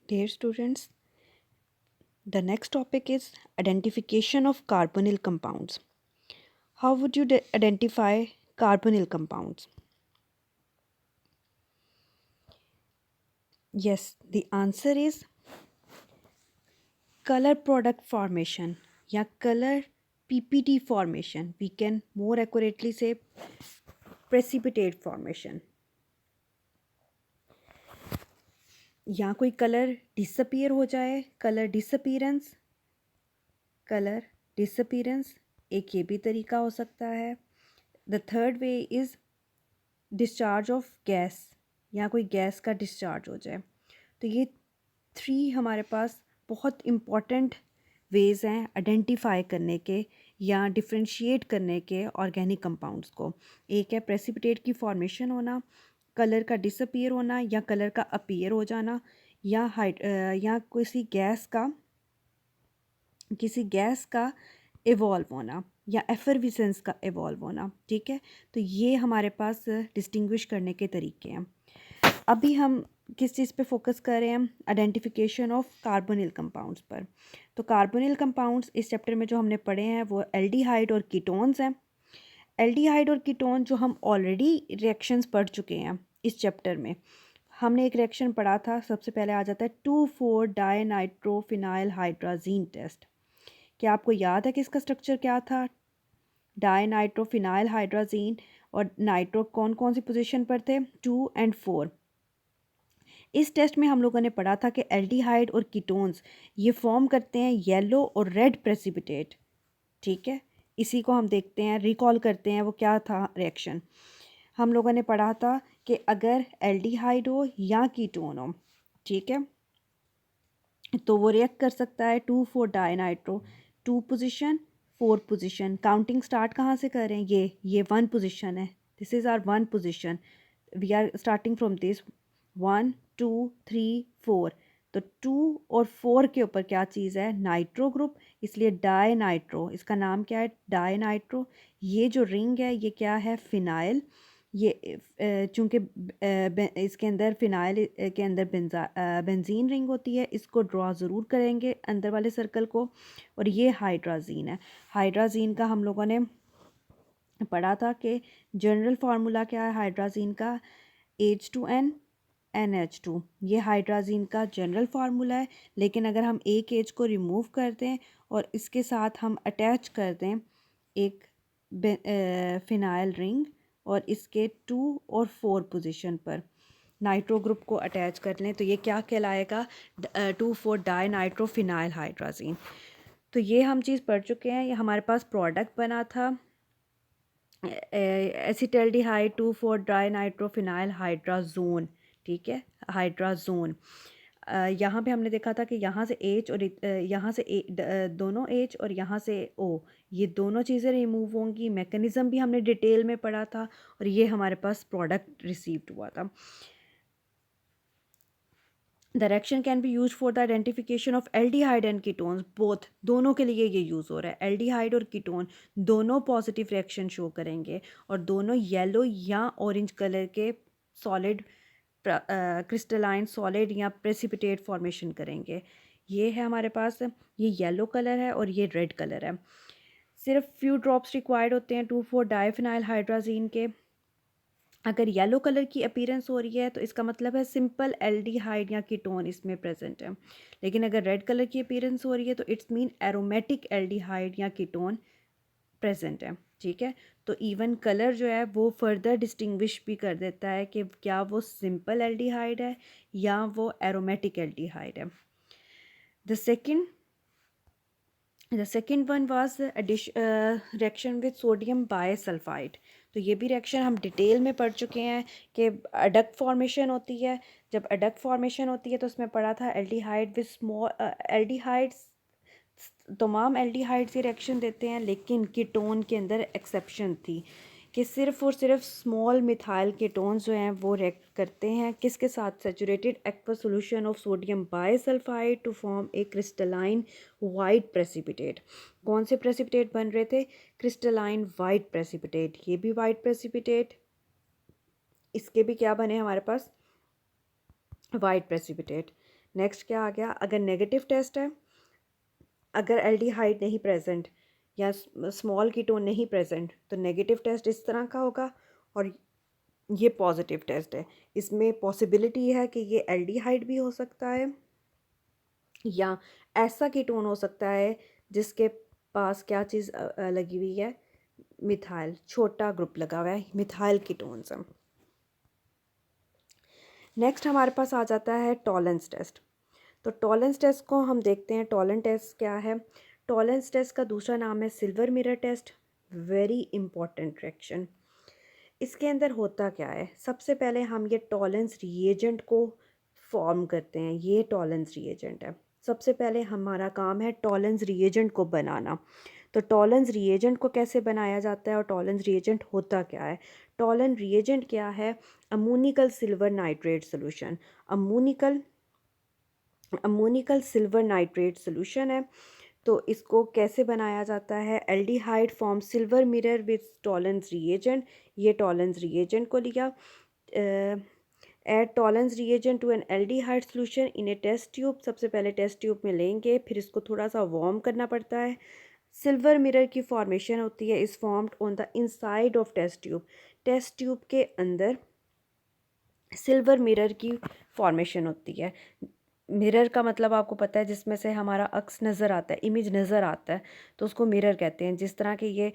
Dear students, the next topic is identification of carbonyl compounds. How would you identify carbonyl compounds? Yes, the answer is color product formation या color PPT formation. We can more accurately say precipitate formation. या कोई colour disappear हो जाए, colour disappearance एक ये भी तरीका हो सकता है. The third way is discharge of gas या कोई गैस का डिस्चार्ज हो जाए. तो ये थ्री हमारे पास बहुत इम्पॉर्टेंट वेज़ हैं आइडेंटिफाई करने के या डिफ्रेंशिएट करने के ऑर्गेनिक कंपाउंड्स को. एक है प्रेसिपिटेट की फॉर्मेशन होना, कलर का डिसअपियर होना या कलर का अपीयर हो जाना, या किसी गैस का इवॉल्व होना या एफरविसेंस का इवॉल्व होना. ठीक है, तो ये हमारे पास डिस्टिंग्विश करने के तरीके हैं. अभी हम किस चीज़ पे फोकस कर रहे हैं? आइडेंटिफिकेशन ऑफ कार्बोनिल कंपाउंड्स पर. तो कार्बोनिल कंपाउंड्स इस चैप्टर में जो हमने पढ़े हैं वो एल्डिहाइड और कीटोन्स हैं. एल्डिहाइड और कीटोन जो हम ऑलरेडी रिएक्शंस पढ़ चुके हैं इस चैप्टर में. हमने एक रिएक्शन पढ़ा था, सबसे पहले आ जाता है 2,4-डायनाइट्रोफिनाइल हाइड्राजीन टेस्ट. क्या आपको याद है कि इसका स्ट्रक्चर क्या था? डायनाइट्रोफिनाइल हाइड्राजीन और नाइट्रो कौन कौन सी पोजीशन पर थे? 2 और 4. इस टेस्ट में हम लोगों ने पढ़ा था कि एल्डिहाइड और कीटोन्स ये फॉर्म करते हैं येलो और रेड प्रेसिपिटेट. ठीक है, इसी को हम देखते हैं, रिकॉल करते हैं वो क्या था रिएक्शन. हम लोगों ने पढ़ा था कि अगर एल्डिहाइड हो या कीटोन हो, ठीक है, तो वो रिएक्ट कर सकता है dinitro, 2 position 4 position. Counting start कहाँ से करें? ये 1 पोजीशन है. This is R 1 position. We are starting from this 1 2 3 4. तो 2 और 4 के ऊपर क्या चीज़ है? नाइट्रो ग्रुप, इसलिए डाई नाइट्रो. इसका नाम क्या है? Dinitro. ये जो रिंग है ये क्या है? फिनाइल. ये चूँकि इसके अंदर फिनाइल के अंदर बेंजीन रिंग होती है, इसको ड्रॉ ज़रूर करेंगे अंदर वाले सर्कल को. और ये हाइड्राजीन है. हाइड्राजीन का हम लोगों ने पढ़ा था कि जनरल फार्मूला क्या है हाइड्राजीन का? H2N NH2. ये हाइड्राजीन का जनरल फार्मूला है. लेकिन अगर हम एक H को रिमूव कर दें और इसके साथ हम अटैच कर दें एक फिनाइल रिंग और इसके 2 और 4 पोजीशन पर नाइट्रो ग्रुप को अटैच कर लें, तो ये क्या कहलाएगा? 2,4 डाई हाइड्राजीन. तो ये हम चीज़ पढ़ चुके हैं. ये हमारे पास प्रोडक्ट बना था एसिटल्डिहाइड 2,4-डाइनाइट्रोफिनाइल हाइड्राजोन. ठीक है, हाइड्राजोन. यहाँ पे हमने देखा था कि यहाँ से H और यहाँ से दोनों H और यहाँ से O, ये दोनों चीज़ें रिमूव होंगी. मैकेनिज़्म भी हमने डिटेल में पढ़ा था और ये हमारे पास प्रोडक्ट रिसीव्ड हुआ था. The reaction can be use for the identification of aldehyde and ketones. Both, दोनों के लिए ये यूज़ हो रहा है. एल्डिहाइड और कीटोन दोनों पॉजिटिव रिएक्शन शो करेंगे और दोनों येलो या ऑरेंज कलर के सॉलिड क्रिस्टलाइन सॉलिड या प्रेसिपिटेट फॉर्मेशन करेंगे. ये है हमारे पास, ये येलो कलर है और ये रेड कलर है. सिर्फ फ्यू ड्रॉप्स रिक्वायर्ड होते हैं 2,4 डाइफिनाइल हाइड्राजीन के. अगर येलो कलर की अपीयरेंस हो रही है तो इसका मतलब है सिंपल एल्डिहाइड या कीटोन इसमें प्रेजेंट है. लेकिन अगर रेड कलर की अपीयरेंस हो रही है तो इट्स मीन एरोमेटिक एल्डिहाइड या कीटोन प्रेजेंट है. ठीक है, तो इवन कलर जो है वो फर्दर डिस्टिंग्विश भी कर देता है कि क्या वो सिंपल एल्डिहाइड है या वो एरोमेटिक एल्डिहाइड है. The second one was reaction with sodium bisulphite. तो ये भी रिएक्शन हम डिटेल में पढ़ चुके हैं कि अडक्ट फॉर्मेशन होती है. जब अडक्ट फॉर्मेशन होती है तो उसमें पढ़ा था एल्डिहाइड विद स्मॉल एल्डिहाइड्स. तमाम एल्डिहाइड्स ये रिएक्शन देते हैं, लेकिन कीटोन के अंदर एक्सेप्शन थी कि सिर्फ और सिर्फ स्मॉल मिथाइल कीटोन्स जो हैं वो रिएक्ट करते हैं किसके साथ? Saturated aqueous solution of sodium bisulphite to form a crystalline white precipitate. कौन से प्रेसिपिटेट बन रहे थे? Crystalline white precipitate. ये भी वाइट प्रेसिपिटेट, इसके भी क्या बने हमारे पास? White precipitate. नेक्स्ट क्या आ गया, अगर नेगेटिव टेस्ट है, अगर एल्डिहाइड नहीं प्रेजेंट या स्मॉल कीटोन नहीं प्रेजेंट तो नेगेटिव टेस्ट इस तरह का होगा, और ये पॉजिटिव टेस्ट है। इसमें पॉसिबिलिटी है कि ये एल्डिहाइड भी हो सकता है या ऐसा कीटोन हो सकता है जिसके पास क्या चीज़ लगी हुई है, मिथाइल, छोटा ग्रुप लगा हुआ है, मिथाइल कीटोन्स। नेक्स्ट हमारे पास आ जाता है टॉलेंस टेस्ट। तो टॉलेंस टेस्ट को हम देखते हैं, टॉलेंस टेस्ट क्या है। टॉलेंस टेस्ट का दूसरा नाम है silver mirror test. Very important reaction. इसके अंदर होता क्या है, सबसे पहले हम ये टॉलेंस रिएजेंट को फॉर्म करते हैं। ये टॉलेंस रिएजेंट है, सबसे पहले हमारा काम है टॉलेंस रिएजेंट को बनाना। तो टॉलेंस रिएजेंट को कैसे बनाया जाता है और टॉलेंस रिएजेंट होता क्या है। टॉलेंस रिएजेंट क्या है, ammoniacal silver nitrate solution. Ammoniacal ammoniacal silver nitrate solution है। तो इसको कैसे बनाया जाता है, aldehyde form silver mirror with Tollens reagent. ये टॉलेंस रिएजेंट को लिया, add Tollens reagent to an aldehyde solution in a test tube. सबसे पहले टेस्ट ट्यूब में लेंगे, फिर इसको थोड़ा सा वार्म करना पड़ता है। सिल्वर मिरर की फॉर्मेशन होती है, is formed on the inside of test tube. Test tube के अंदर सिल्वर मिरर की फॉर्मेशन होती है। मिरर का मतलब आपको पता है, जिसमें से हमारा अक्स नज़र आता है, इमेज नज़र आता है, तो उसको मिरर कहते हैं। जिस तरह के ये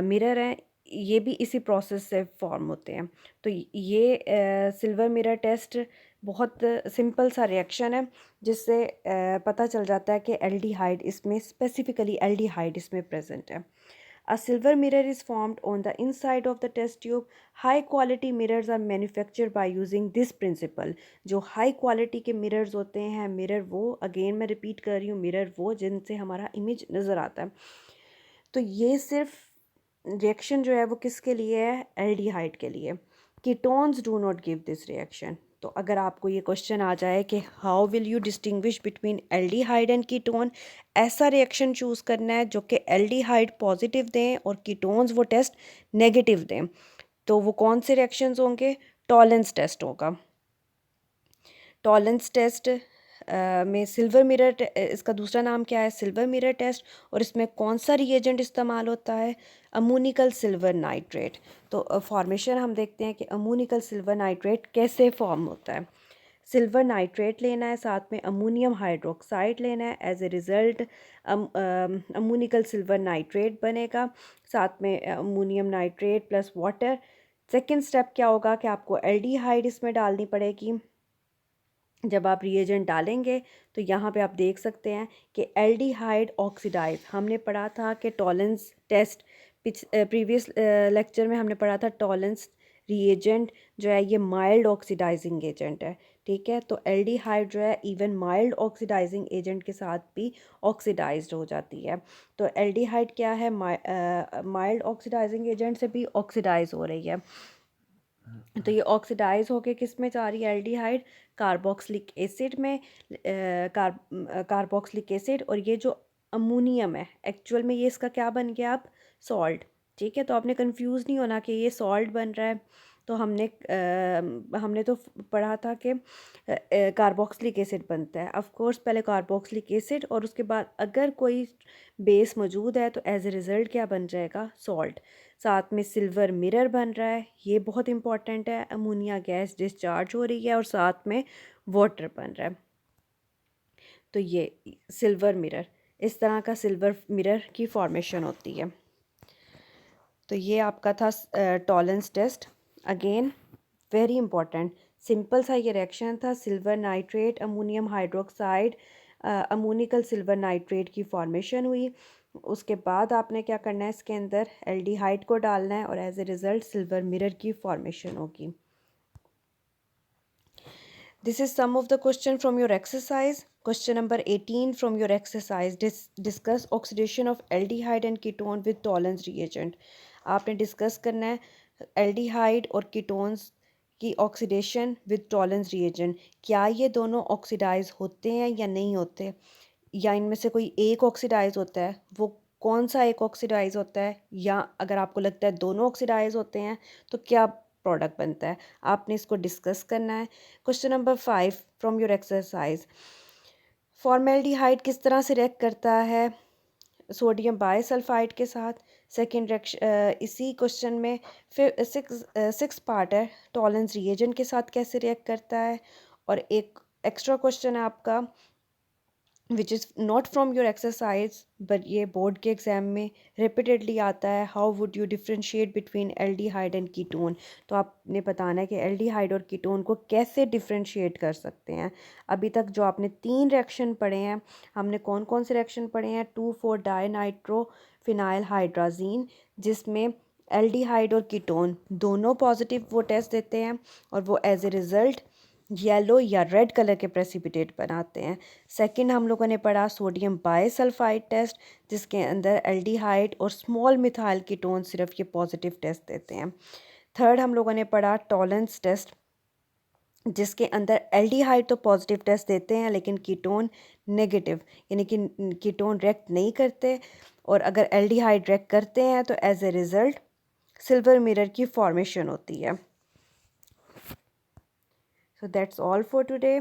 मिरर हैं, ये भी इसी प्रोसेस से फॉर्म होते हैं। तो ये सिल्वर मिरर टेस्ट बहुत सिंपल सा रिएक्शन है, जिससे पता चल जाता है कि एल्डिहाइड इसमें, स्पेसिफिकली एल्डिहाइड इसमें प्रेजेंट है। A silver mirror is formed on the inside of the test tube. High quality mirrors are manufactured by using this principle. जो हाई क्वालिटी के मिरर्स होते हैं, मिरर वो, अगेन मैं रिपीट कर रही हूँ, मिरर वो जिनसे हमारा इमेज नज़र आता है। तो ये सिर्फ रिएक्शन जो है वो किसके लिए है, एल्डिहाइड के लिए। Ketones do not give this reaction. तो अगर आपको ये क्वेश्चन आ जाए कि how will you distinguish between aldehyde and ketone, ऐसा रिएक्शन चूज़ करना है जो कि एल्डिहाइड पॉजिटिव दें और कीटोन्स वो टेस्ट नेगेटिव दें, तो वो कौन से रिएक्शंस होंगे, टॉलेंस टेस्ट होगा। टॉलेंस टेस्ट में सिल्वर मिरर, इसका दूसरा नाम क्या है, सिल्वर मिरर टेस्ट। और इसमें कौन सा रिएजेंट इस्तेमाल होता है, अमोनिकल सिल्वर नाइट्रेट। तो फॉर्मेशन हम देखते हैं कि अमोनिकल सिल्वर नाइट्रेट कैसे फॉर्म होता है। सिल्वर नाइट्रेट लेना है, साथ में अमोनियम हाइड्रोक्साइड लेना है। As a result ammoniacal silver nitrate बनेगा, साथ में ammonium nitrate plus water. Second step क्या होगा कि आपको एल्डिहाइड इसमें डालनी पड़ेगी। जब आप रिएजेंट डालेंगे तो यहाँ पे आप देख सकते हैं कि एल्डिहाइड ऑक्सीडाइज, हमने पढ़ा था कि टॉलेंस टेस्ट, प्रीवियस लेक्चर में हमने पढ़ा था टॉलेंस रिएजेंट जो है ये माइल्ड ऑक्सीडाइजिंग एजेंट है, ठीक है। तो एल्डिहाइड जो है इवन माइल्ड ऑक्सीडाइजिंग एजेंट के साथ भी ऑक्सीडाइज्ड हो जाती है। तो एल्डिहाइड क्या है, माइल्ड ऑक्सीडाइजिंग एजेंट से भी ऑक्सीडाइज हो रही है। तो ये ऑक्सीडाइज होके किस में जा रही है, एल्डिहाइड कार्बोक्सिलिक एसिड में, कार्बोक्सिलिक एसिड। और ये जो अमोनियम है एक्चुअल में ये इसका क्या बन गया अब, सॉल्ट, ठीक है। तो आपने कंफ्यूज नहीं होना कि ये सॉल्ट बन रहा है। तो हमने तो पढ़ा था कि कार्बोक्सिलिक एसिड बनता है। ऑफ कोर्स पहले कार्बोक्सिलिक एसिड और उसके बाद अगर कोई बेस मौजूद है तो एज ए रिज़ल्ट क्या बन जाएगा, सॉल्ट। साथ में सिल्वर मिरर बन रहा है, ये बहुत इंपॉर्टेंट है। अमोनिया गैस डिस्चार्ज हो रही है और साथ में वाटर बन रहा है। तो ये सिल्वर मिरर, इस तरह का सिल्वर मिरर की फॉर्मेशन होती है। तो ये आपका था Tollens test. Again very important, simple सा ये रिएक्शन था, silver nitrate ammonium hydroxide, ammoniacal silver nitrate की फॉर्मेशन हुई। उसके बाद आपने क्या करना है, इसके अंदर एल्डिहाइड को डालना है और as a result silver mirror की फॉर्मेशन होगी। This is some of the question from your exercise. Question number 18 from your exercise. Discuss oxidation of aldehyde and ketone with Tollens reagent. आपने डिस्कस करना है aldehyde और ketones की oxidation with Tollens reagent. क्या ये दोनों oxidise होते हैं या नहीं होते, या इनमें से कोई एक ऑक्सीडाइज होता है, वो कौन सा एक ऑक्सीडाइज होता है, या अगर आपको लगता है दोनों ऑक्सीडाइज होते हैं तो क्या प्रोडक्ट बनता है। आपने इसको डिस्कस करना है। Question number 5 from your exercise, formaldehyde किस तरह से रिएक्ट करता है सोडियम बायसल्फाइड के साथ। सेकेंड रिएक्शन इसी क्वेश्चन में फिर सिक्स पार्ट है, टॉलेंस रिएजेंट के साथ कैसे रिएक्ट करता है। और एक एक्स्ट्रा क्वेश्चन है आपका which is not from your exercise but ये बोर्ड के एग्ज़ाम में रिपीटेडली आता है, how would you differentiate between aldehyde and ketone. तो आपने बताना है कि एल्डिहाइड और कीटोन को कैसे डिफ्रेंशिएट कर सकते हैं। अभी तक जो आपने 3 रिएक्शन पढ़े हैं, हमने कौन कौन से रिएक्शन पढ़े हैं, 2,4 डाइनाइट्रो फिनाइल हाइड्राजीन, जिसमें एल्डिहाइड और कीटोन दोनों पॉजिटिव वो टेस्ट देते हैं और वो एज ए रिज़ल्ट येलो या रेड कलर के प्रेसिपिटेट बनाते हैं। सेकंड हम लोगों ने पढ़ा सोडियम बायसल्फाइड टेस्ट, जिसके अंदर एल्डिहाइड और स्मॉल मिथाइल कीटोन सिर्फ ये पॉजिटिव टेस्ट देते हैं। थर्ड हम लोगों ने पढ़ा टॉलेंस टेस्ट, जिसके अंदर एल्डिहाइड तो पॉजिटिव टेस्ट देते हैं लेकिन कीटोन नेगेटिव, यानी कि कीटोन रिएक्ट नहीं करते, और अगर एल्डिहाइड रिएक्ट करते हैं तो as a result silver mirror की फॉर्मेशन होती है। So that's all for today.